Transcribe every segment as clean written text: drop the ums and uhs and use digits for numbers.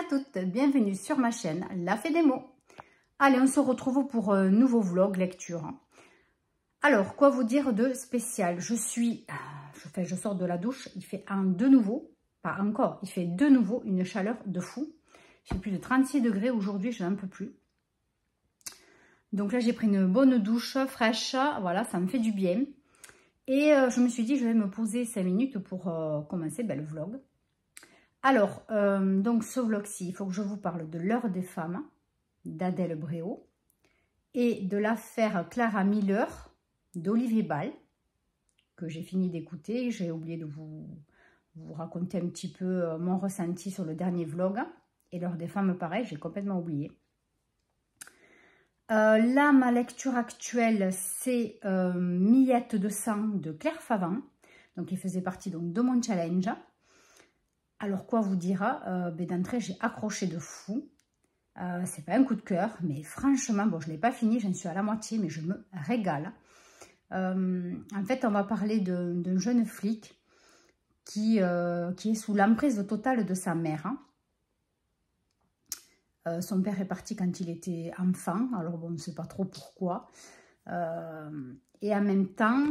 toutes, bienvenue sur ma chaîne La Fée des Mots. Allez, on se retrouve pour un nouveau vlog lecture. Alors, quoi vous dire de spécial? Je sors de la douche, il fait de nouveau, pas encore, il fait de nouveau une chaleur de fou. Il fait plus de 36 degrés aujourd'hui, je n'en peux plus. Donc là, j'ai pris une bonne douche fraîche, voilà, ça me fait du bien. Et je me suis dit, je vais me poser 5 minutes pour commencer le vlog. Alors, donc ce vlog-ci, il faut que je vous parle de L'Heure des femmes d'Adèle Bréau et de l'affaire Clara Miller d'Olivier Ball, que j'ai fini d'écouter. J'ai oublié de vous raconter un petit peu mon ressenti sur le dernier vlog. Et L'Heure des femmes, pareil, j'ai complètement oublié. Là, ma lecture actuelle, c'est Miette de sang de Claire Favant. Donc, il faisait partie donc, de mon challenge. Alors, quoi vous dire, d'entrée, j'ai accroché de fou. C'est pas un coup de cœur, mais franchement, bon, je ne l'ai pas fini, j'en suis à la moitié, mais je me régale. En fait, on va parler d'un jeune flic qui est sous l'emprise totale de sa mère. Son père est parti quand il était enfant, alors bon, on ne sait pas trop pourquoi. Et en même temps,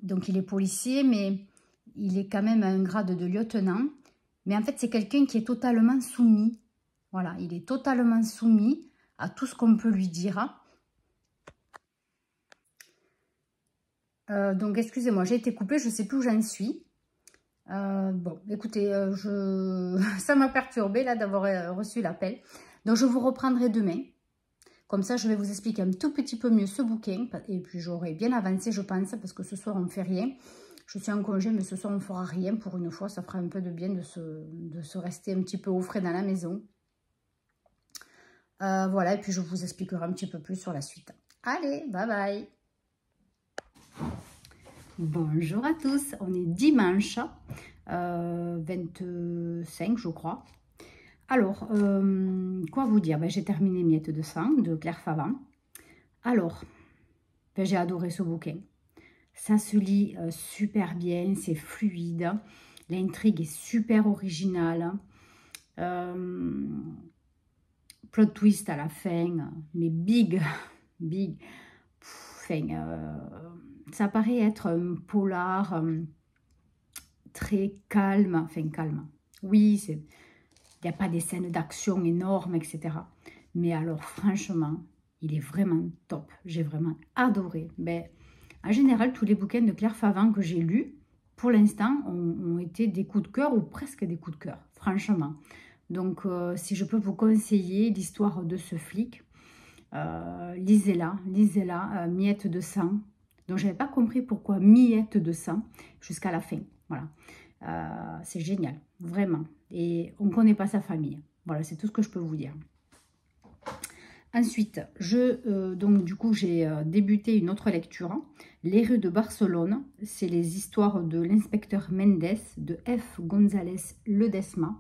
donc il est policier, mais il est quand même à un grade de lieutenant. Mais en fait, c'est quelqu'un qui est totalement soumis. Voilà, il est totalement soumis à tout ce qu'on peut lui dire. Donc, excusez-moi, j'ai été coupée, je ne sais plus où j'en suis. Bon, écoutez, ça m'a perturbée là d'avoir reçu l'appel. Donc, je vous reprendrai demain. Comme ça, je vais vous expliquer un tout petit peu mieux ce bouquin. Et puis, j'aurai bien avancé, je pense, parce que ce soir, on ne fait rien. Je suis en congé, mais ce soir, on ne fera rien. Pour une fois, ça fera un peu de bien de se rester un petit peu au frais dans la maison. Voilà, et puis je vous expliquerai un petit peu plus sur la suite. Allez, bye bye. Bonjour à tous, on est dimanche 25, je crois. Alors, quoi vous dire? J'ai terminé Miette de sang de Claire Favant. Alors, j'ai adoré ce bouquin. Ça se lit super bien, c'est fluide. L'intrigue est super originale. Plot twist à la fin, mais big. Ça paraît être un polar très calme. Oui, il n'y a pas des scènes d'action énormes, etc. Mais alors, franchement, il est vraiment top. J'ai vraiment adoré. En général, tous les bouquins de Claire Favant que j'ai lus, pour l'instant, ont été des coups de cœur ou presque des coups de cœur, franchement. Donc, si je peux vous conseiller l'histoire de ce flic, lisez-la, Miette de sang. Donc, je n'avais pas compris pourquoi Miette de sang jusqu'à la fin. Voilà, c'est génial, vraiment. Et on ne connaît pas sa famille. Voilà, c'est tout ce que je peux vous dire. Ensuite, donc du coup, j'ai débuté une autre lecture. Les rues de Barcelone, c'est les histoires de l'inspecteur Mendes de F. González Ledesma.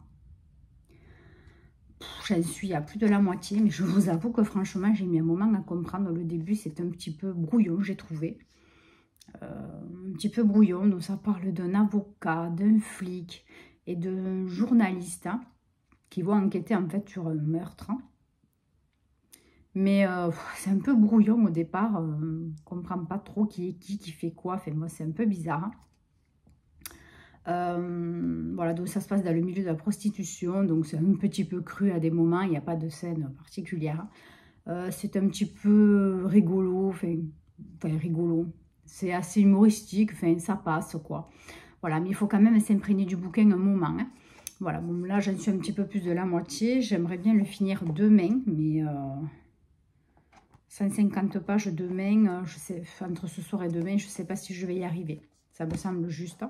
J'en suis à plus de la moitié, mais je vous avoue que franchement, j'ai mis un moment à comprendre. Le début, c'est un petit peu brouillon, j'ai trouvé. Un petit peu brouillon, donc ça parle d'un avocat, d'un flic et d'un journaliste qui vont enquêter en fait sur un meurtre. Mais c'est un peu brouillon au départ, on ne comprend pas trop qui est qui fait quoi. Enfin, moi, c'est un peu bizarre. Voilà, donc ça se passe dans le milieu de la prostitution, donc c'est un petit peu cru à des moments, il n'y a pas de scène particulière. C'est un petit peu rigolo, enfin rigolo, c'est assez humoristique, enfin ça passe quoi. Voilà, mais il faut quand même s'imprégner du bouquin un moment. Voilà, bon là j'en suis un petit peu plus de la moitié, j'aimerais bien le finir demain, mais 150 pages demain, je sais, entre ce soir et demain, je ne sais pas si je vais y arriver, ça me semble juste.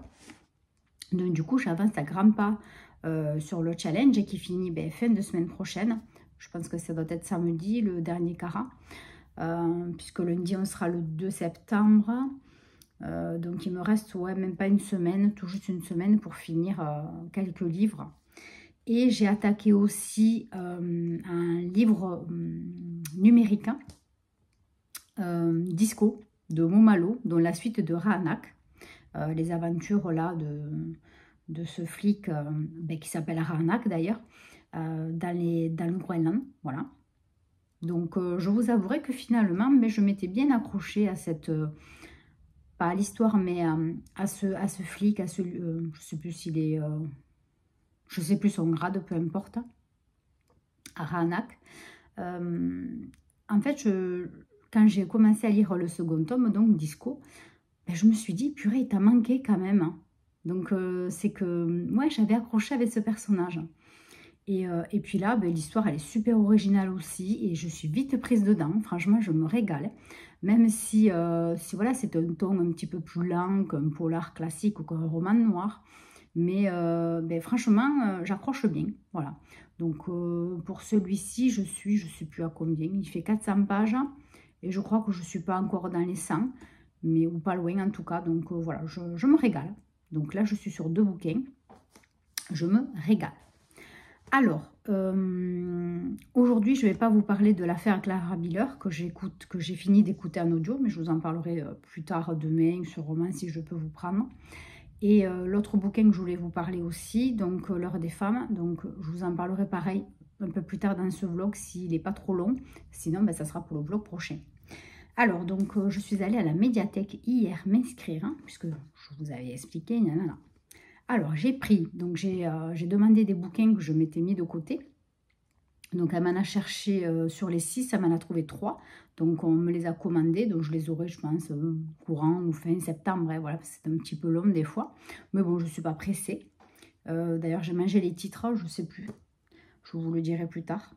Donc, du coup, j'avance à grands pas sur le challenge qui finit fin de semaine prochaine. Je pense que ça doit être samedi, le dernier carat. Puisque lundi, on sera le 2 septembre. Donc, il me reste même pas une semaine, tout juste une semaine pour finir quelques livres. Et j'ai attaqué aussi un livre numérique, Disco, de Momalo, dont la suite de Rahanak. les aventures là de ce flic qui s'appelle Ranak d'ailleurs, dans le Groenland, voilà. Donc je vous avouerai que finalement, je m'étais bien accrochée à cette, pas à l'histoire, mais à ce flic, je sais plus s'il est, je sais plus son grade, peu importe, à Ranak. En fait, quand j'ai commencé à lire le second tome, donc Disco, je me suis dit, purée, il t'a manqué quand même, hein. Donc c'est que, ouais, j'avais accroché avec ce personnage. Et puis là, l'histoire, elle est super originale aussi. Et je suis vite prise dedans. Franchement, je me régale. Même si voilà, c'est un ton un petit peu plus lent qu'un polar classique ou qu'un roman noir. Mais franchement, j'accroche bien. Voilà. Donc, pour celui-ci, je sais plus à combien. Il fait 400 pages. Et je crois que je ne suis pas encore dans les 100. Mais, ou pas loin en tout cas. Donc, voilà, je me régale. Donc là, je suis sur 2 bouquins. Je me régale. Alors, aujourd'hui, je ne vais pas vous parler de l'affaire Clara Miller que j'ai fini d'écouter en audio, mais je vous en parlerai plus tard demain sur roman si je peux vous prendre. Et l'autre bouquin que je voulais vous parler aussi, donc L'heure des femmes, donc je vous en parlerai pareil un peu plus tard dans ce vlog s'il n'est pas trop long, sinon ça sera pour le vlog prochain. Alors, donc je suis allée à la médiathèque hier m'inscrire, hein, puisque je vous avais expliqué, nanana. Alors, j'ai pris, donc j'ai demandé des bouquins que je m'étais mis de côté. Donc, elle m'en a cherché sur les 6, elle m'en a trouvé 3. Donc, on me les a commandés. Donc, je les aurai, je pense, courant ou fin septembre. Hein, voilà, c'est un petit peu long des fois. Mais bon, je ne suis pas pressée. D'ailleurs, j'ai mangé les titres, je ne sais plus. Je vous le dirai plus tard.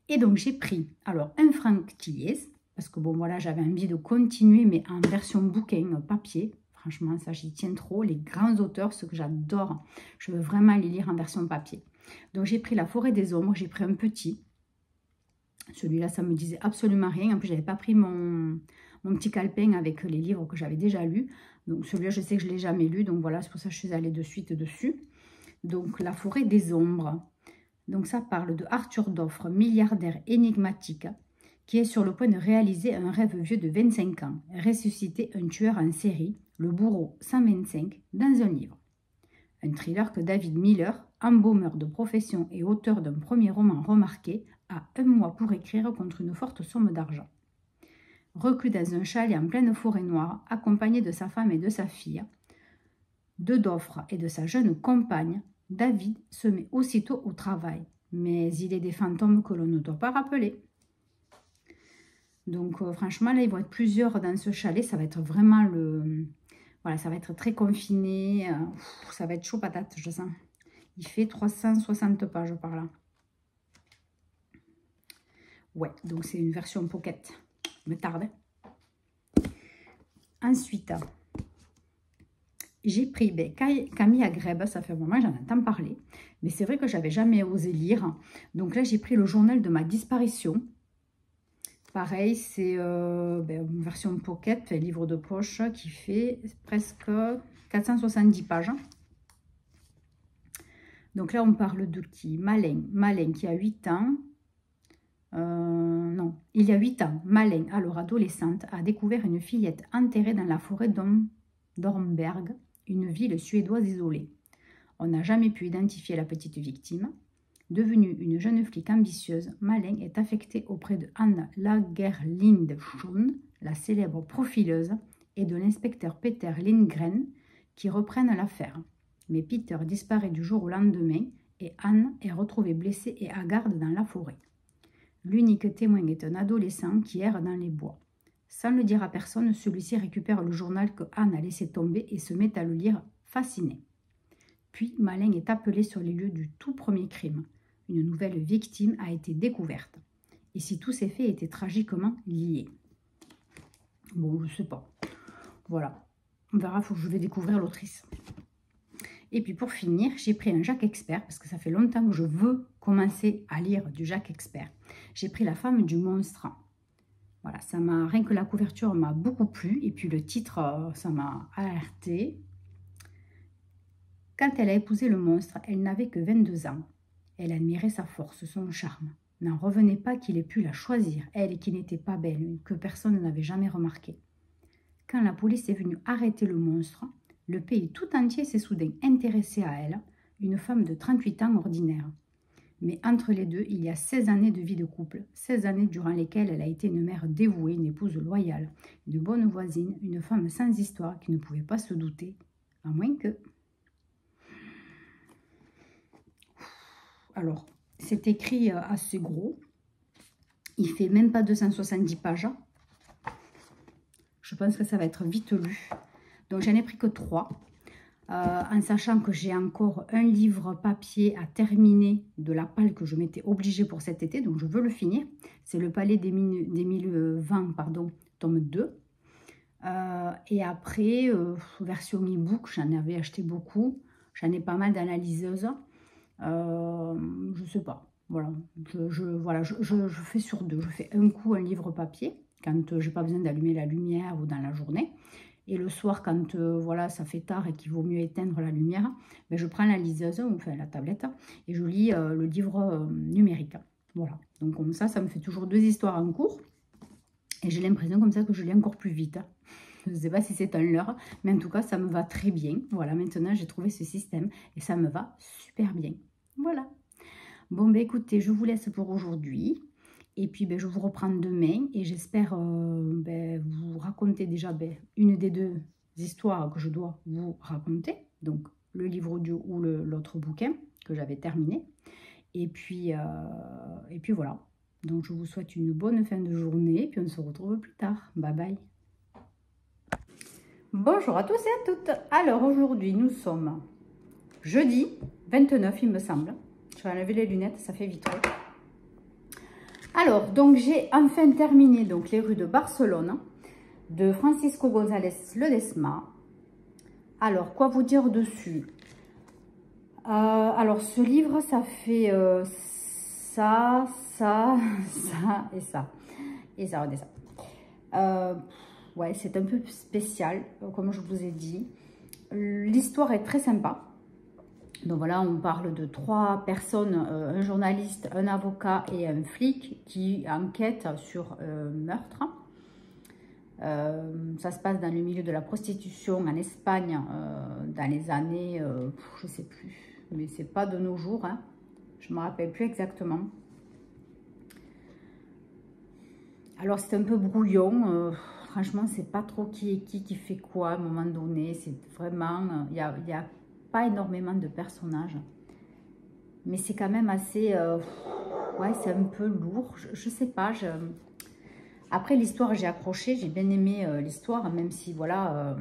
Et donc, j'ai pris, alors, un Franck Tilliez. Parce que, bon, voilà, j'avais envie de continuer, mais en version bouquin, papier. Franchement, ça, j'y tiens trop. Les grands auteurs, ceux que j'adore, je veux vraiment les lire en version papier. Donc, j'ai pris La Forêt des Ombres. J'ai pris un petit. Celui-là, ça me disait absolument rien. En plus, je n'avais pas pris mon petit calepin avec les livres que j'avais déjà lus. Donc, celui-là, je sais que je ne l'ai jamais lu. Donc, voilà, c'est pour ça que je suis allée de suite dessus. Donc, La Forêt des Ombres. Donc, ça parle de Arthur Doffre, milliardaire énigmatique, qui est sur le point de réaliser un rêve vieux de 25 ans, ressusciter un tueur en série, le bourreau 125, dans un livre. Un thriller que David Miller, embaumeur de profession et auteur d'un premier roman remarqué, a 1 mois pour écrire contre une forte somme d'argent. Reclus dans un chalet en pleine forêt noire, accompagné de sa femme et de sa fille, de Doffre et de sa jeune compagne, David se met aussitôt au travail. Mais il est des fantômes que l'on ne doit pas rappeler. Donc, franchement, là, ils vont être plusieurs dans ce chalet. Ça va être vraiment le... Voilà, ça va être très confiné. Ça va être chaud patate, je sens. Il fait 360 pages par là. Ouais, donc c'est une version pocket. Me tarde. Ensuite, j'ai pris Camille Agrèbe. Ça fait un moment, j'en entends parler. Mais c'est vrai que j'avais jamais osé lire. Donc là, j'ai pris le journal de ma disparition. Pareil, c'est une version pocket, livre de poche, qui fait presque 470 pages. Donc là, on parle de qui? Malin qui a 8 ans. Non, il y a 8 ans, Malin, alors adolescente, a découvert une fillette enterrée dans la forêt d'Ormberg, une ville suédoise isolée. On n'a jamais pu identifier la petite victime. Devenue une jeune flic ambitieuse, Malin est affectée auprès de Anne Lagerlinde-Schon, la célèbre profileuse, et de l'inspecteur Peter Lindgren, qui reprennent l'affaire. Mais Peter disparaît du jour au lendemain et Anne est retrouvée blessée et hagarde dans la forêt. L'unique témoin est un adolescent qui erre dans les bois. Sans le dire à personne, celui-ci récupère le journal que Anne a laissé tomber et se met à le lire, fasciné. Puis, Malin est appelé sur les lieux du tout premier crime. Une nouvelle victime a été découverte. Et si tous ces faits étaient tragiquement liés? Bon, je ne sais pas. Voilà. On verra, il faut que je vais découvrir l'autrice. Et puis pour finir, j'ai pris un Jacques Expert, parce que ça fait longtemps que je veux commencer à lire du Jacques Expert. J'ai pris La femme du monstre. Voilà, ça m'a, rien que la couverture m'a beaucoup plu. Et puis le titre, ça m'a alerté. Quand elle a épousé le monstre, elle n'avait que 22 ans. Elle admirait sa force, son charme. N'en revenait pas qu'il ait pu la choisir, elle qui n'était pas belle, que personne n'avait jamais remarqué. Quand la police est venue arrêter le monstre, Le pays tout entier s'est soudain intéressé à elle, une femme de 38 ans ordinaire. Mais entre les deux, il y a 16 années de vie de couple, 16 années durant lesquelles elle a été une mère dévouée, une épouse loyale, une bonne voisine, une femme sans histoire qui ne pouvait pas se douter, à moins que... Alors, c'est écrit assez gros, il fait même pas 270 pages. Je pense que ça va être vite lu. Donc, j'en ai pris que 3. En sachant que j'ai encore un livre papier à terminer de la palle que je m'étais obligée pour cet été, donc je veux le finir. C'est le Palais des 1020, pardon, tome 2. Et après, version e-book, j'en avais acheté beaucoup. J'en ai pas mal d'analyseuses. Je sais pas. Voilà, je fais sur 2. Je fais un coup un livre papier, quand j'ai pas besoin d'allumer la lumière ou dans la journée. Et le soir, quand voilà, ça fait tard et qu'il vaut mieux éteindre la lumière, ben, je prends la liseuse, enfin la tablette, et je lis le livre numérique. Voilà, donc comme ça me fait toujours 2 histoires en cours. Et j'ai l'impression comme ça que je lis encore plus vite. Je ne sais pas si c'est un leurre, mais en tout cas, ça me va très bien. Voilà, maintenant, j'ai trouvé ce système et ça me va super bien. Voilà. Bon, ben écoutez, je vous laisse pour aujourd'hui. Et puis, ben, je vous reprends demain et j'espère vous raconter déjà une des 2 histoires que je dois vous raconter. Donc, le livre audio ou l'autre bouquin que j'avais terminé. Et puis voilà. Donc, je vous souhaite une bonne fin de journée. Et puis, on se retrouve plus tard. Bye bye. Bonjour à tous et à toutes. Alors, aujourd'hui, nous sommes jeudi 29, il me semble. Je vais enlever les lunettes, ça fait vite. Alors, donc j'ai enfin terminé donc, Les rues de Barcelone de Francisco González Ledesma. Alors, quoi vous dire dessus? Alors, ce livre, ça fait ça et ça. Et ça, regardez ça. Ouais, c'est un peu spécial, comme je vous ai dit. L'histoire est très sympa. Donc voilà, on parle de 3 personnes, un journaliste, un avocat et un flic qui enquêtent sur meurtre. Ça se passe dans le milieu de la prostitution en Espagne dans les années, je ne sais plus, mais c'est pas de nos jours, hein. Je ne me rappelle plus exactement. Alors c'est un peu brouillon, franchement c'est pas trop qui est qui fait quoi à un moment donné, c'est vraiment, il y a pas énormément de personnages, mais c'est quand même assez, ouais c'est un peu lourd, je sais pas, après l'histoire j'ai accroché, j'ai bien aimé l'histoire, même si voilà,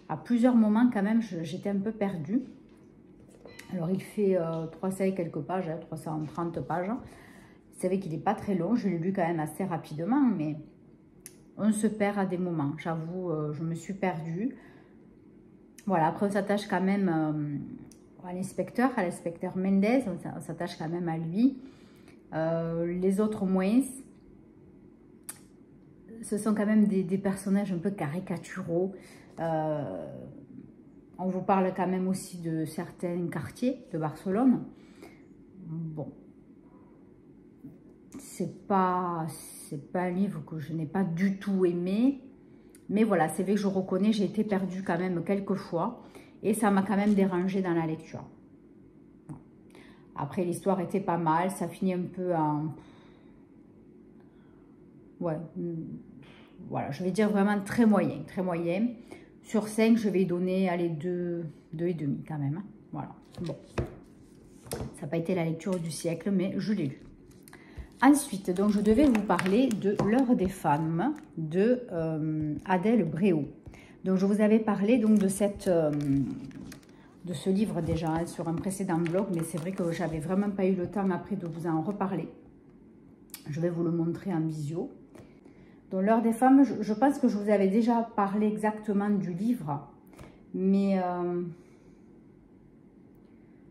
à plusieurs moments quand même j'étais un peu perdue. Alors il fait 300 et quelques pages, hein, 330 pages, c'est vrai qu'il n'est pas très long, je l'ai lu quand même assez rapidement, mais on se perd à des moments, j'avoue, je me suis perdue. Voilà, après on s'attache quand même à l'inspecteur Mendez, on s'attache quand même à lui. Les autres moins, ce sont quand même des personnages un peu caricaturaux. On vous parle quand même aussi de certains quartiers de Barcelone. Bon, c'est pas un livre que je n'ai pas du tout aimé. Mais voilà, c'est vrai que je reconnais, j'ai été perdue quand même quelques fois. Et ça m'a quand même dérangée dans la lecture. Après, l'histoire était pas mal. Ça finit un peu en... Ouais, voilà, je vais dire vraiment très moyen, très moyen. Sur 5, je vais donner, allez, 2,5 quand même. Hein. Voilà, bon. Ça n'a pas été la lecture du siècle, mais je l'ai lu. Ensuite, donc, je devais vous parler de L'heure des femmes de Adèle Bréau. Donc, je vous avais parlé donc, de ce livre déjà hein, sur un précédent blog, mais c'est vrai que j'avais vraiment pas eu le temps après de vous en reparler. Je vais vous le montrer en visio. Donc, L'heure des femmes, je pense que je vous avais déjà parlé exactement du livre, mais...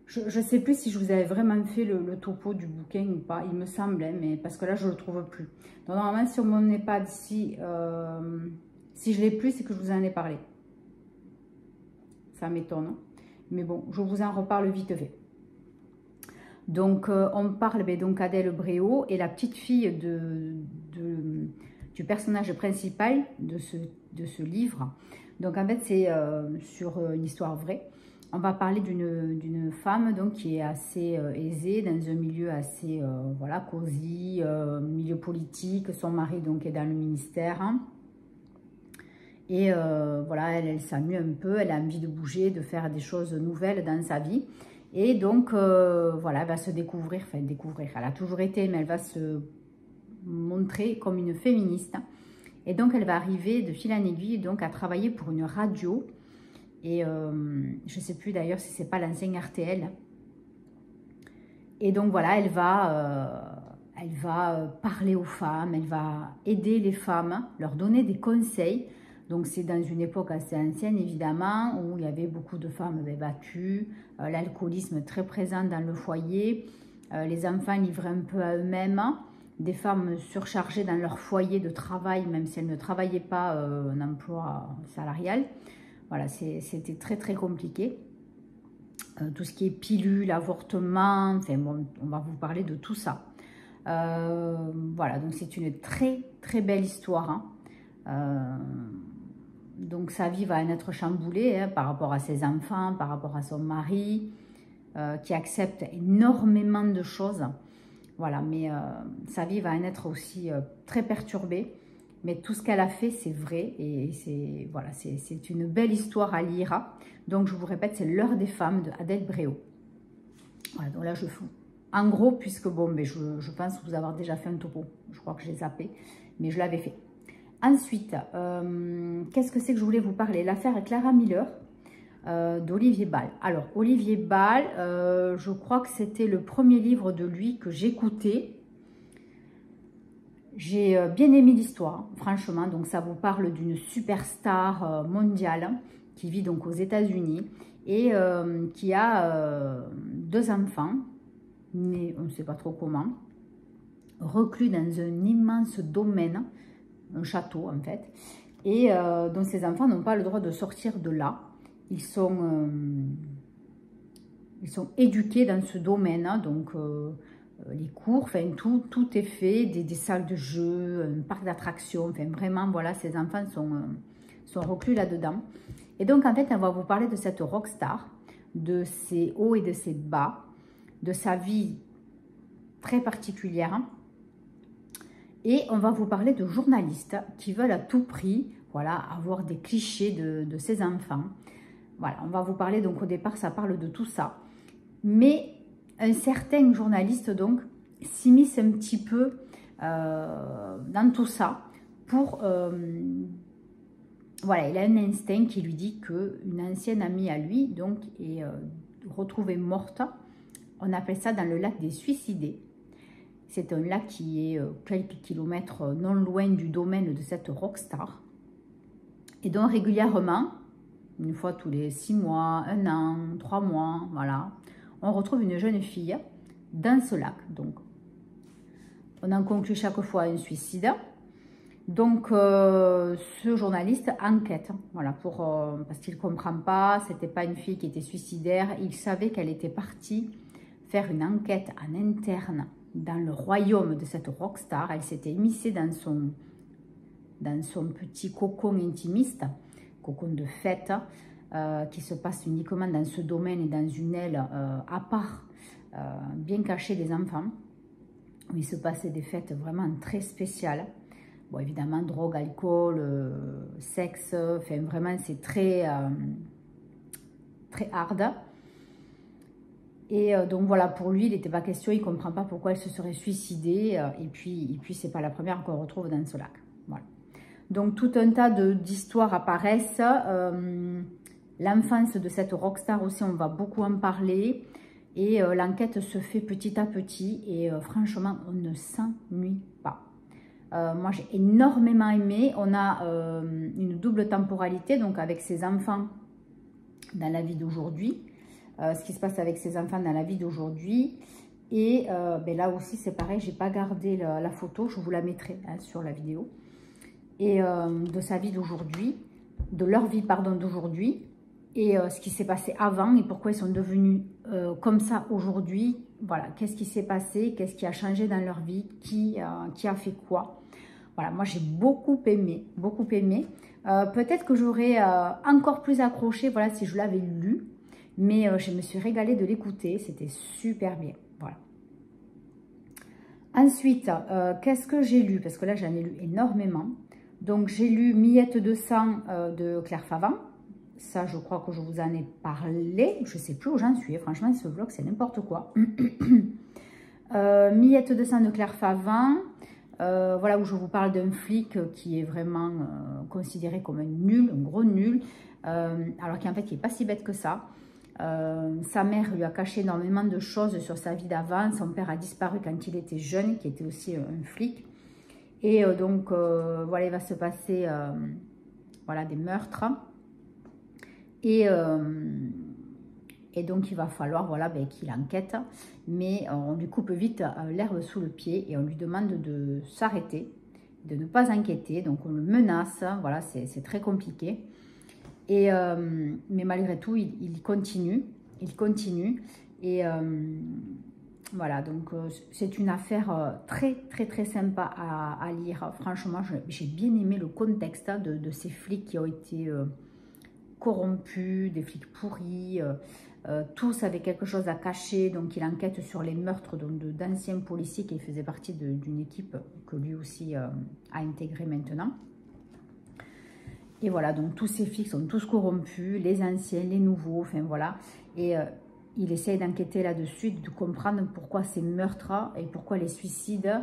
je ne sais plus si je vous avais vraiment fait le topo du bouquin ou pas, il me semble, hein, mais parce que là, je ne le trouve plus. Donc, normalement, sur mon EHPAD, si je l'ai plus, c'est que je vous en ai parlé. Ça m'étonne. Mais bon, je vous en reparle vite fait. Donc, on parle donc Adèle Bréau et la petite fille du personnage principal de ce livre. Donc en fait, c'est sur une histoire vraie. On va parler d'une femme donc, qui est assez aisée, dans un milieu assez voilà, cosy, milieu politique. Son mari donc, est dans le ministère. Hein. Et voilà, elle s'amuse un peu, elle a envie de bouger, de faire des choses nouvelles dans sa vie. Et donc, voilà, elle va se découvrir, enfin découvrir, elle a toujours été, mais elle va se montrer comme une féministe. Et donc, elle va arriver de fil en aiguille donc, à travailler pour une radio. Et je ne sais plus d'ailleurs si c'est pas l'enseigne RTL. Et donc, voilà, elle va parler aux femmes, elle va aider les femmes, leur donner des conseils. Donc, c'est dans une époque assez ancienne, évidemment, où il y avait beaucoup de femmes battues, l'alcoolisme très présent dans le foyer, les enfants livrés un peu à eux-mêmes, des femmes surchargées dans leur foyer de travail, même si elles ne travaillaient pas un emploi salarial. Voilà, c'était très, très compliqué. Tout ce qui est pilules, avortement, enfin, bon, on va vous parler de tout ça. Voilà, donc c'est une très, très belle histoire. Hein. Donc sa vie va en être chamboulée hein, par rapport à ses enfants, par rapport à son mari, qui accepte énormément de choses. Voilà, mais sa vie va en être aussi très perturbée. Mais tout ce qu'elle a fait, c'est vrai et c'est voilà, c'est une belle histoire à lire. Donc je vous répète, c'est L'heure des femmes de Adèle Bréau. Voilà, donc là je fous. En gros, puisque bon, mais je pense vous avoir déjà fait un topo. Je crois que j'ai zappé, mais je l'avais fait. Ensuite, qu'est-ce que c'est que je voulais vous parler? L'affaire Clara Miller d'Olivier Bal. Alors, Olivier Bal, je crois que c'était le premier livre de lui que j'écoutais. J'ai bien aimé l'histoire, franchement. Donc, ça vous parle d'une superstar mondiale qui vit donc aux États-Unis et qui a 2 enfants, nés on ne sait pas trop comment, reclus dans un immense domaine, un château en fait, et dont ces enfants n'ont pas le droit de sortir de là. Ils sont éduqués dans ce domaine, hein, donc les cours, enfin tout est fait, des salles de jeu, un parc d'attractions, enfin vraiment voilà, ces enfants sont reclus là-dedans. Et donc en fait, on va vous parler de cette rockstar, de ses hauts et de ses bas, de sa vie très particulière. Et on va vous parler de journalistes qui veulent à tout prix voilà, avoir des clichés de ces enfants. Voilà, on va vous parler, donc au départ, ça parle de tout ça. Mais un certain journaliste, donc, s'immisce un petit peu dans tout ça pour... voilà, il a un instinct qui lui dit qu'une ancienne amie à lui, donc, est retrouvée morte. On appelle ça dans le lac des suicidés. C'est un lac qui est quelques kilomètres non loin du domaine de cette rockstar. Et donc régulièrement, une fois tous les 6 mois, 1 an, 3 mois, voilà, on retrouve une jeune fille dans ce lac. Donc, on en conclut chaque fois un suicide. Donc, ce journaliste enquête, voilà, parce qu'il ne comprend pas, c'était pas une fille qui était suicidaire. Il savait qu'elle était partie faire une enquête en interne dans le royaume de cette rockstar. Elle s'était immiscée dans son petit cocon intimiste, cocon de fête, qui se passe uniquement dans ce domaine et dans une aile à part, bien cachée des enfants, où il se passait des fêtes vraiment très spéciales. Bon, évidemment, drogue, alcool, sexe, enfin vraiment, c'est très, très hard. Et donc voilà, pour lui, il n'était pas question, il ne comprend pas pourquoi elle se serait suicidée. Et puis c'est pas la première qu'on retrouve dans ce lac. Voilà. Donc tout un tas d'histoires apparaissent. L'enfance de cette rockstar aussi, on va beaucoup en parler. Et l'enquête se fait petit à petit. Et franchement, on ne s'ennuie pas. Moi, j'ai énormément aimé. On a une double temporalité, donc avec ses enfants dans la vie d'aujourd'hui. Ce qui se passe avec ses enfants dans la vie d'aujourd'hui. Et ben là aussi, c'est pareil, j'ai pas gardé la photo, je vous la mettrai hein, sur la vidéo. Et de sa vie d'aujourd'hui, de leur vie, pardon, d'aujourd'hui. Et ce qui s'est passé avant et pourquoi ils sont devenus comme ça aujourd'hui. Voilà, qu'est-ce qui s'est passé, qu'est-ce qui a changé dans leur vie, qui a fait quoi. Voilà, moi j'ai beaucoup aimé. Peut-être que j'aurais encore plus accroché, voilà, si je l'avais lu. Mais je me suis régalée de l'écouter, c'était super bien, voilà. Ensuite, qu'est-ce que j'ai lu? Parce que là, j'en ai lu énormément. Donc, j'ai lu Miette de sang de Claire Favant. Ça, je crois que je vous en ai parlé. Je ne sais plus où j'en suis. Franchement, ce vlog, c'est n'importe quoi. Miette de sang de Claire Favant. Voilà, où je vous parle d'un flic qui est vraiment considéré comme un nul, un gros nul. Alors qu'en fait, il n'est pas si bête que ça. Sa mère lui a caché énormément de choses sur sa vie d'avant. Son père a disparu quand il était jeune, qui était aussi un flic. Et donc, voilà, il va se passer voilà, des meurtres. Et donc, il va falloir voilà, ben, qu'il enquête. Mais on lui coupe vite l'herbe sous le pied et on lui demande de s'arrêter, de ne pas enquêter. Donc, on le menace. Voilà, c'est très compliqué. Et, mais malgré tout, il continue. Il continue. Et voilà, donc c'est une affaire très, très, très sympa à lire. Franchement, j'ai bien aimé le contexte de ces flics qui ont été corrompus, des flics pourris. Tous avaient quelque chose à cacher. Donc, il enquête sur les meurtres d'anciens policiers qui faisaient partie d'une équipe que lui aussi a intégrée maintenant. Et voilà, donc tous ces flics sont tous corrompus, les anciens, les nouveaux, enfin voilà. Et il essaye d'enquêter là-dessus, de comprendre pourquoi ces meurtres et pourquoi les suicides,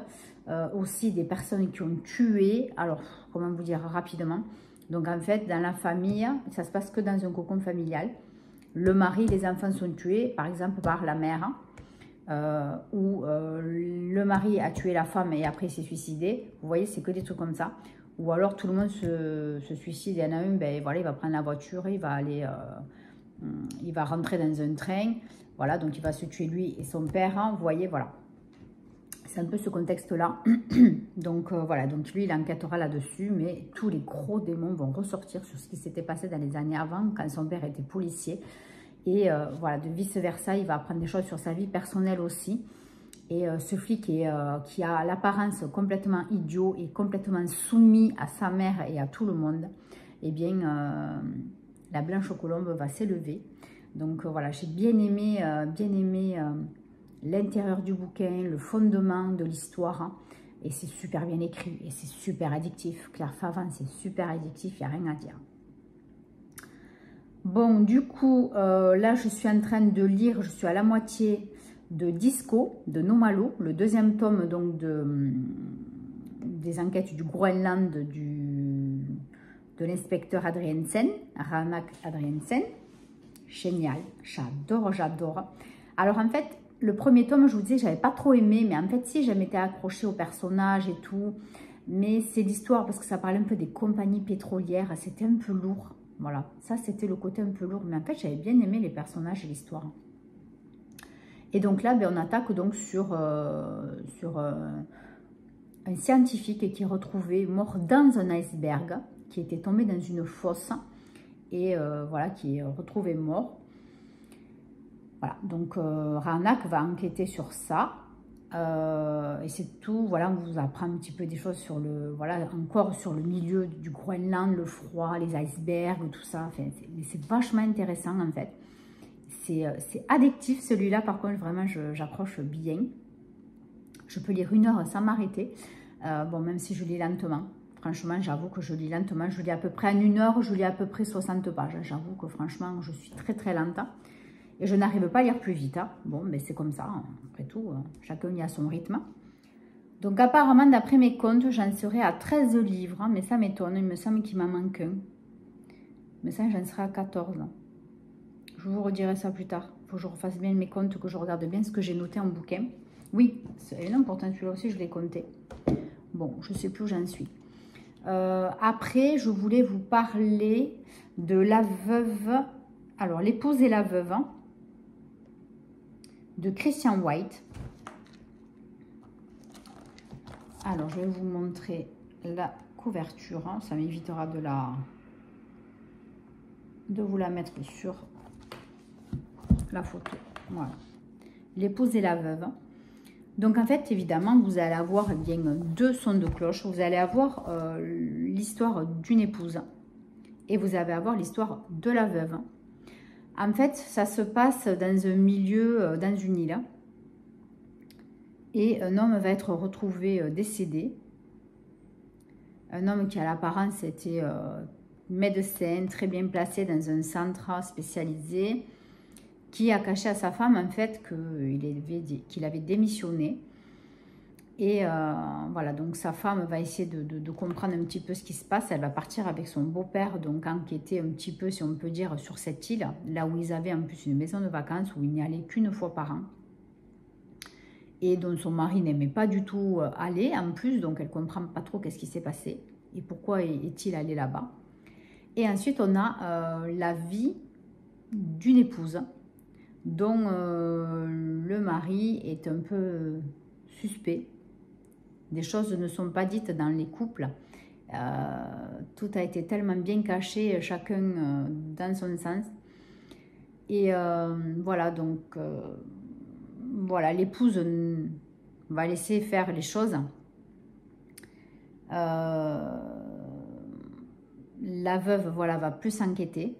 aussi des personnes qui ont tué. Alors, comment vous dire rapidement? Donc en fait, dans la famille, ça se passe que dans un cocon familial. Le mari, les enfants sont tués, par exemple par la mère, ou le mari a tué la femme et après il s'est suicidé. Vous voyez, c'est que des trucs comme ça. Ou alors tout le monde se suicide. Il y en a un, ben voilà, il va prendre la voiture, il va aller, il va rentrer dans un train. Voilà, donc il va se tuer lui et son père. Hein, vous voyez, voilà. C'est un peu ce contexte-là. Donc voilà, donc lui il enquêtera là-dessus, mais tous les gros démons vont ressortir sur ce qui s'était passé dans les années avant, quand son père était policier. Et voilà, de vice-versa, il va apprendre des choses sur sa vie personnelle aussi. Et ce flic qui a l'apparence complètement idiot et complètement soumis à sa mère et à tout le monde, eh bien, la Blanche Colombe va s'élever. Donc voilà, j'ai bien aimé l'intérieur du bouquin, le fondement de l'histoire. Hein, et c'est super bien écrit et c'est super addictif. Claire Favant, c'est super addictif, il n'y a rien à dire. Bon, du coup, là, je suis en train de lire, je suis à la moitié de Disco, de Nomalo, le deuxième tome donc des enquêtes du Groenland de l'inspecteur Adriensen, Ranak Adriensen. Génial, j'adore, j'adore. Alors en fait, le premier tome, je vous disais, j'avais pas trop aimé, mais en fait, si, je m'étais accrochée au personnage et tout, mais c'est l'histoire, parce que ça parlait un peu des compagnies pétrolières, c'était un peu lourd, voilà, ça c'était le côté un peu lourd, mais en fait, j'avais bien aimé les personnages et l'histoire. Et donc là, ben, on attaque donc sur un scientifique qui est retrouvé mort dans un iceberg, qui était tombé dans une fosse, et voilà, qui est retrouvé mort. Voilà, donc Ranak va enquêter sur ça, et c'est tout. Voilà, on vous apprend un petit peu des choses sur le, voilà, encore sur le milieu du Groenland, le froid, les icebergs, tout ça. Enfin, c'est vachement intéressant en fait. C'est addictif celui-là, par contre, vraiment, j'accroche bien. Je peux lire 1 heure sans m'arrêter, bon, même si je lis lentement. Franchement, j'avoue que je lis lentement. Je lis à peu près en 1 heure, je lis à peu près 60 pages. J'avoue que franchement, je suis très très lente. Et je n'arrive pas à lire plus vite. Hein. Bon, mais c'est comme ça. Hein. Après tout, chacun y a son rythme. Donc apparemment, d'après mes comptes, j'en serai à 13 livres. Hein, mais ça m'étonne. Il me semble qu'il m'en manque un. Mais ça, j'en serai à 14. Je vous redirai ça plus tard. Il faut que je refasse bien mes comptes, que je regarde bien ce que j'ai noté en bouquin. Oui, c'est énorme. Pourtant, celui-là aussi, je l'ai compté. Bon, je ne sais plus où j'en suis. Après, je voulais vous parler de La Veuve. Alors, L'épouse et la veuve, hein, de Christian White. Alors, je vais vous montrer la couverture. Hein, ça m'évitera de vous la mettre sur la photo. Voilà. L'épouse et la veuve. Donc, en fait, évidemment, vous allez avoir bien 2 sons de cloche. Vous allez avoir l'histoire d'une épouse et vous allez avoir l'histoire de la veuve. En fait, ça se passe dans un milieu, dans une île. Et un homme va être retrouvé décédé. Un homme qui à l'apparence était médecin, très bien placé dans un centre spécialisé, qui a caché à sa femme en fait qu'il avait démissionné. Et voilà, donc sa femme va essayer de comprendre un petit peu ce qui se passe. Elle va partir avec son beau-père, donc enquêter un petit peu, si on peut dire, sur cette île, là où ils avaient en plus une maison de vacances, où il n'y allait qu'une fois par an. Et dont son mari n'aimait pas du tout aller, en plus, donc elle ne comprend pas trop qu'est-ce qui s'est passé, et pourquoi est-il allé là-bas. Et ensuite, on a la vie d'une épouse, dont le mari est un peu suspect. Des choses ne sont pas dites dans les couples. Tout a été tellement bien caché, chacun dans son sens. Et voilà, donc voilà, l'épouse va laisser faire les choses. La veuve, voilà, va plus s'inquiéter.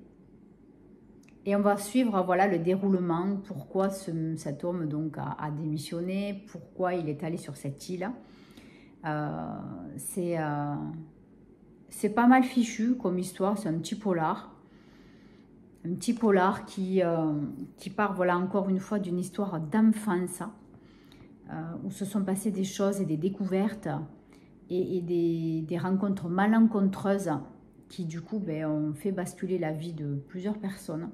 Et on va suivre, voilà, le déroulement, pourquoi cet homme donc a démissionné, pourquoi il est allé sur cette île. C'est pas mal fichu comme histoire, c'est un petit polar. Un petit polar qui part, voilà, encore une fois, d'une histoire d'enfance, où se sont passées des choses et des découvertes et des rencontres malencontreuses qui, du coup, ben, ont fait basculer la vie de plusieurs personnes.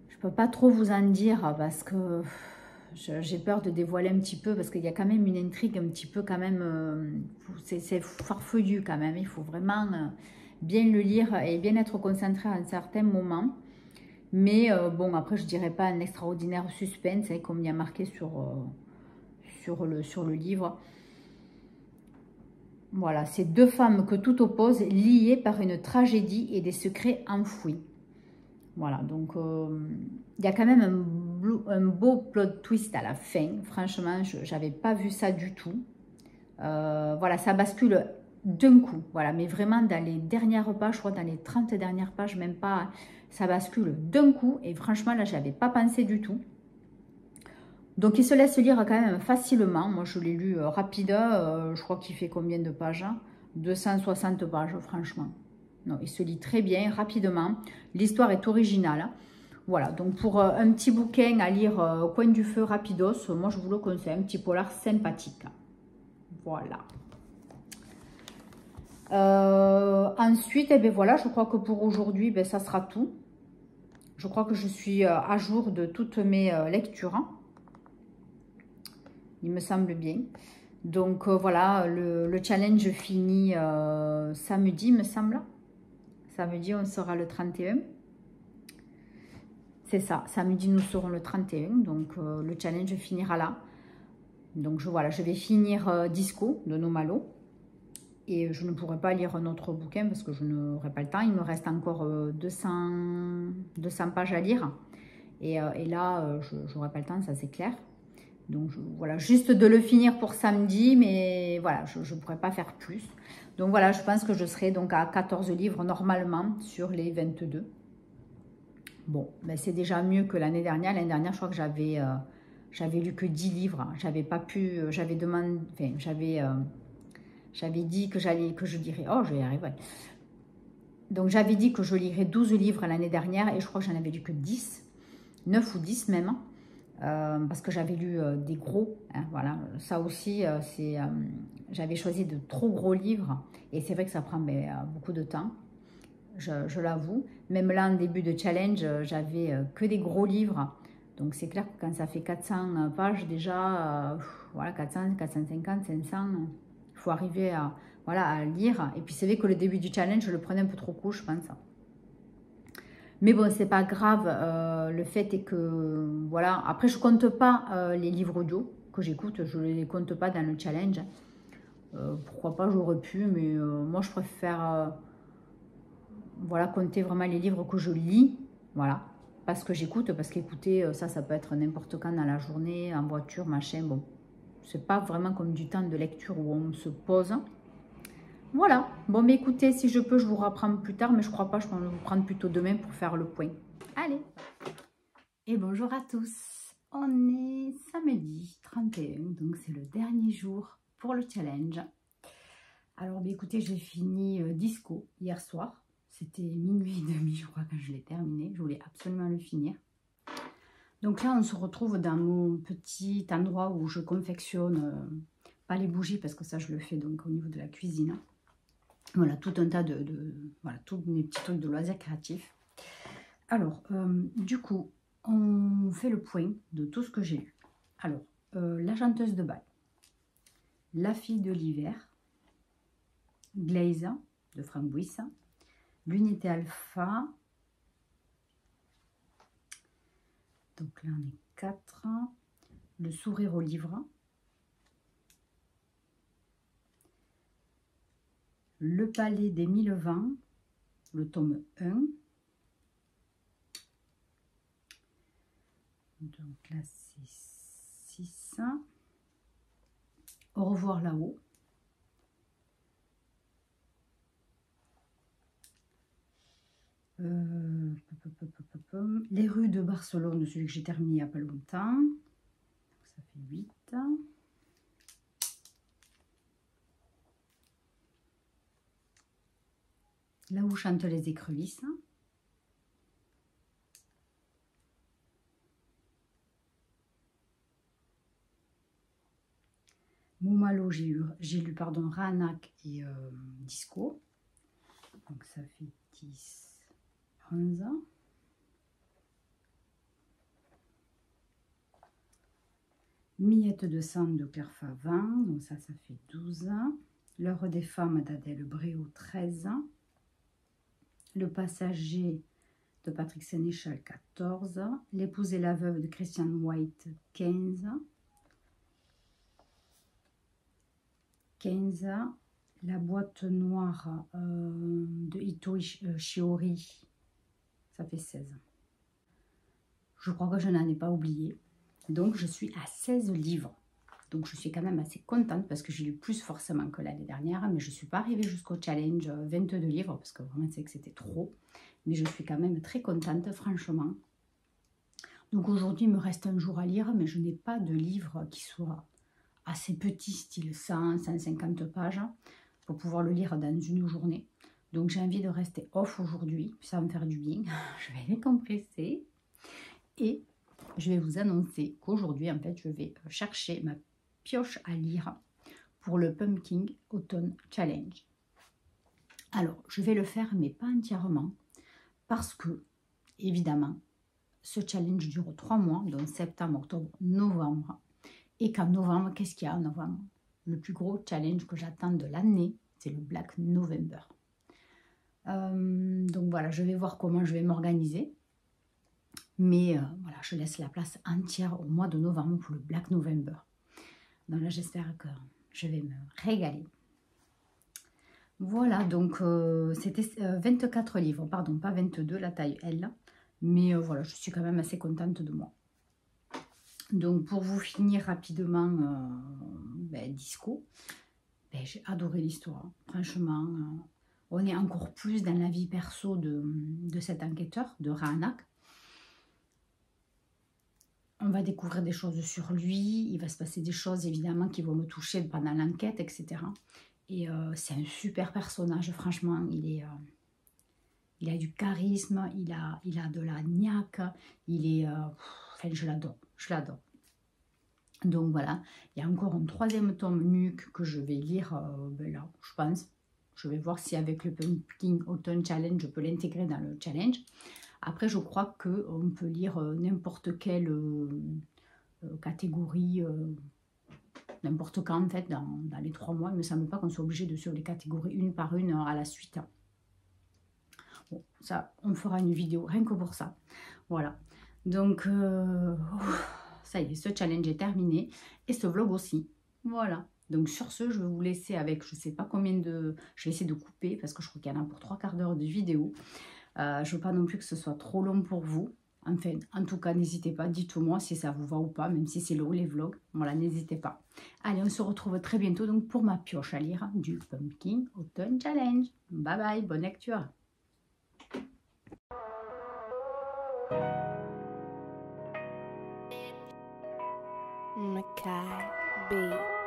Je peux pas trop vous en dire parce que j'ai peur de dévoiler un petit peu, parce qu'il y a quand même une intrigue un petit peu quand même, c'est farfelu quand même, il faut vraiment bien le lire et bien être concentré à un certain moment. Mais bon, après je dirais pas un extraordinaire suspense, hein, comme il y a marqué sur le livre. Voilà, c'est deux femmes que tout oppose, liées par une tragédie et des secrets enfouis. Voilà, donc il y a quand même un beau plot twist à la fin. Franchement, je n'avais pas vu ça du tout. Voilà, ça bascule d'un coup. Voilà, mais vraiment dans les dernières pages, je crois dans les 30 dernières pages, même pas, ça bascule d'un coup. Et franchement, là, je n'avais pas pensé du tout. Donc, il se laisse lire quand même facilement. Moi, je l'ai lu rapide. Je crois qu'il fait combien de pages? 260 pages, franchement. Non, il se lit très bien, rapidement. L'histoire est originale. Voilà, donc pour un petit bouquin à lire au coin du feu rapidos, moi je vous le conseille, un petit polar sympathique. Voilà. Ensuite, eh bien voilà, je crois que pour aujourd'hui, ben, ça sera tout. Je crois que je suis à jour de toutes mes lectures. Il me semble bien. Donc voilà, le challenge finit samedi, il me semble. Samedi, on sera le 31. C'est ça, samedi, nous serons le 31. Donc, le challenge finira là. Donc, voilà, je vais finir Disco de Nomalo. Et je ne pourrai pas lire un autre bouquin parce que je n'aurai pas le temps. Il me reste encore 200 pages à lire. Et là, je n'aurai pas le temps, ça c'est clair. Donc, voilà, juste de le finir pour samedi. Mais voilà, je ne pourrai pas faire plus. Donc voilà, je pense que je serai donc à 14 livres normalement sur les 22. Bon, ben c'est déjà mieux que l'année dernière. L'année dernière, je crois que j'avais lu que 10 livres. J'avais pas pu, j'avais demandé, enfin, j'avais dit que je lirais, oh, je vais y arriver. Ouais. Donc j'avais dit que je lirais 12 livres l'année dernière et je crois que j'en avais lu que 10, 9 ou 10 même. Parce que j'avais lu des gros, hein, voilà, ça aussi, j'avais choisi de trop gros livres, et c'est vrai que ça prend beaucoup de temps, je l'avoue. Même là, en début de challenge, j'avais que des gros livres, donc c'est clair que quand ça fait 400 pages déjà, voilà, 400, 450, 500, il faut arriver à, voilà, à lire, et puis c'est vrai que le début du challenge, je le prenais un peu trop court, je pense. Mais bon, c'est pas grave, le fait est que, voilà, après je compte pas les livres audio que j'écoute, je les compte pas dans le challenge. Pourquoi pas, j'aurais pu, mais moi je préfère, voilà, compter vraiment les livres que je lis, voilà, parce que j'écoute, parce qu'écouter, ça peut être n'importe quand dans la journée, en voiture, machin, bon. C'est pas vraiment comme du temps de lecture où on se pose. Voilà. Bon, mais écoutez, si je peux, je vous reprends plus tard, mais je crois pas, je vais vous prendre plutôt demain pour faire le point. Allez. Et bonjour à tous. On est samedi 31, donc c'est le dernier jour pour le challenge. Alors, bah, écoutez, j'ai fini Disco hier soir. C'était minuit et demi, je crois, quand je l'ai terminé. Je voulais absolument le finir. Donc là, on se retrouve dans mon petit endroit où je confectionne, pas les bougies, parce que ça, je le fais donc au niveau de la cuisine. Voilà, tout un tas voilà, tous mes petits trucs de loisirs créatifs. Alors, du coup, on fait le point de tout ce que j'ai lu. Alors, La chanteuse de bal, La fille de l'hiver, Glaze de Frank Buis, L'unité alpha. Donc là, on est 4. Le sourire au livre. Le palais des 1000 vents, le tome 1. Donc là, c'est 6. Au revoir là-haut. Les rues de Barcelone, celui que j'ai terminé il n'y a pas longtemps. Donc ça fait 8. Là où chantent les écrevisses. Moumalo, j'ai lu pardon, Ranak et Disco. Donc ça fait 10, 11. Miette de sang de Claire Favin, donc ça fait 12. L'heure des femmes d'Adèle Bréau, 13. Le passager de Patrick Sénéchal, 14. L'épouse et la veuve de Christian White, 15. 15. La boîte noire de Ito Shiori, ça fait 16. Je crois que je n'en ai pas oublié. Donc, je suis à 16 livres. Donc, je suis quand même assez contente parce que j'ai lu plus forcément que l'année dernière. Mais je ne suis pas arrivée jusqu'au challenge 22 livres parce que vraiment, c'est que c'était trop. Mais je suis quand même très contente, franchement. Donc, aujourd'hui, il me reste un jour à lire, mais je n'ai pas de livre qui soit assez petit, style 100, 150 pages, pour pouvoir le lire dans une journée. Donc, j'ai envie de rester off aujourd'hui. Ça va me faire du bien. Je vais décompresser. Et je vais vous annoncer qu'aujourd'hui, en fait, je vais chercher ma pioche à lire pour le Pumpkin Autumn Challenge. Alors, je vais le faire, mais pas entièrement, parce que, évidemment, ce challenge dure 3 mois, donc septembre, octobre, novembre. Et qu'en novembre, qu'est-ce qu'il y a en novembre? Le plus gros challenge que j'attends de l'année, c'est le Black November. Donc voilà, je vais voir comment je vais m'organiser. Mais voilà, je laisse la place entière au mois de novembre pour le Black November. Donc là, j'espère que je vais me régaler. Voilà, donc c'était 24 livres, pardon, pas 22, la taille L. Mais voilà, je suis quand même assez contente de moi. Donc pour vous finir rapidement, Disco, j'ai adoré l'histoire. Franchement, on est encore plus dans la vie perso de cet enquêteur, de Ranak. On va découvrir des choses sur lui, il va se passer des choses évidemment qui vont me toucher pendant l'enquête, etc. Et c'est un super personnage, franchement, il a du charisme, il a de la niaque, enfin, je l'adore. Donc voilà, il y a encore un 3e tome Nuke que je vais lire là, je pense. Je vais voir si avec le Pumpkin Autumn Challenge, je peux l'intégrer dans le challenge. Après, je crois qu'on peut lire n'importe quelle catégorie, n'importe quand en fait, dans les 3 mois. Il ne me semble pas qu'on soit obligé de suivre les catégories une par une à la suite. Bon, ça, on fera une vidéo rien que pour ça. Voilà. Donc, ça y est, ce challenge est terminé. Et ce vlog aussi. Voilà. Donc, sur ce, je vais vous laisser avec, je ne sais pas combien de... Je vais essayer de couper parce que je crois qu'il y en a pour 3/4 d'heure de vidéo. Je ne veux pas non plus que ce soit trop long pour vous. Enfin, en tout cas, n'hésitez pas, dites-moi si ça vous va ou pas, même si c'est les vlogs. Voilà, n'hésitez pas. Allez, on se retrouve très bientôt donc pour ma pioche à lire du Pumpkin Autumn Challenge. Bye bye, bonne lecture. Mackay B.